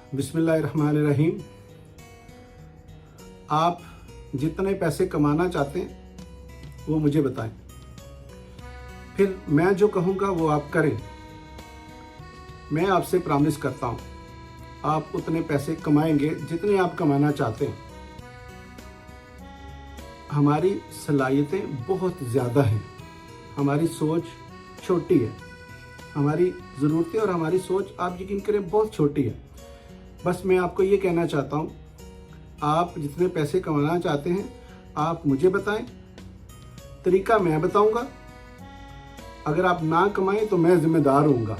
बिस्मिल्लाहिर्रहमानिर्रहीम। आप जितने पैसे कमाना चाहते हैं वो मुझे बताएं, फिर मैं जो कहूँगा वो आप करें। मैं आपसे प्रॉमिस करता हूँ आप उतने पैसे कमाएंगे जितने आप कमाना चाहते हैं। हमारी सलाहियतें बहुत ज़्यादा हैं, हमारी सोच छोटी है, हमारी ज़रूरतें और हमारी सोच आप यकीन करें बहुत छोटी है। बस मैं आपको ये कहना चाहता हूँ आप जितने पैसे कमाना चाहते हैं आप मुझे बताएं, तरीका मैं बताऊंगा। अगर आप ना कमाएं तो मैं जिम्मेदार होऊंगा,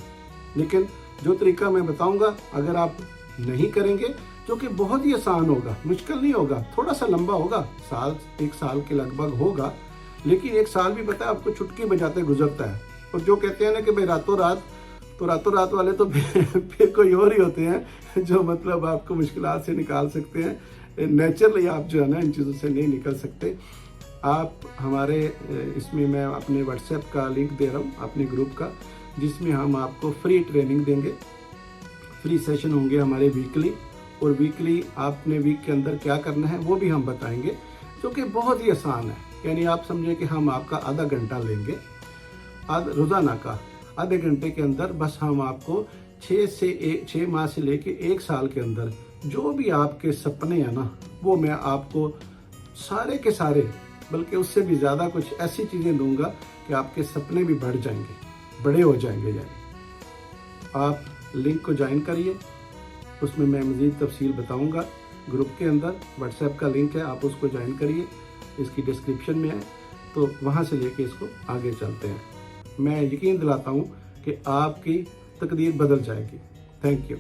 लेकिन जो तरीका मैं बताऊंगा अगर आप नहीं करेंगे, जो कि बहुत ही आसान होगा, मुश्किल नहीं होगा, थोड़ा सा लंबा होगा, एक साल के लगभग होगा, लेकिन एक साल भी पता है आपको चुटकी बजाते गुजरता है। और जो कहते हैं ना कि भाई रातों रात, तो रातों रात वाले तो फिर कोई और ही होते हैं जो मतलब आपको मुश्किलात से निकाल सकते हैं। नेचुरली आप जो है ना इन चीज़ों से नहीं निकल सकते। आप हमारे इसमें मैं अपने व्हाट्सएप का लिंक दे रहा हूँ अपने ग्रुप का, जिसमें हम आपको फ्री ट्रेनिंग देंगे। फ्री सेशन होंगे हमारे वीकली, और वीकली आपने वीक के अंदर क्या करना है वो भी हम बताएंगे, जो कि बहुत ही आसान है। यानी आप समझे कि हम आपका आधा घंटा लेंगे, रोज़ाना का आधे घंटे के अंदर बस हम आपको 6 माह से लेके 1 साल के अंदर जो भी आपके सपने हैं ना, वो मैं आपको सारे के सारे, बल्कि उससे भी ज़्यादा कुछ ऐसी चीज़ें दूंगा कि आपके सपने भी बढ़ जाएंगे, बड़े हो जाएंगे। यानी आप लिंक को ज्वाइन करिए, उसमें मैं मज़ीद तफसील बताऊंगा। ग्रुप के अंदर व्हाट्सएप का लिंक है, आप उसको ज्वाइन करिए, इसकी डिस्क्रिप्शन में है, तो वहाँ से लेके इसको आगे चलते हैं। मैं यकीन दिलाता हूँ कि आपकी तकदीर बदल जाएगी। Thank you.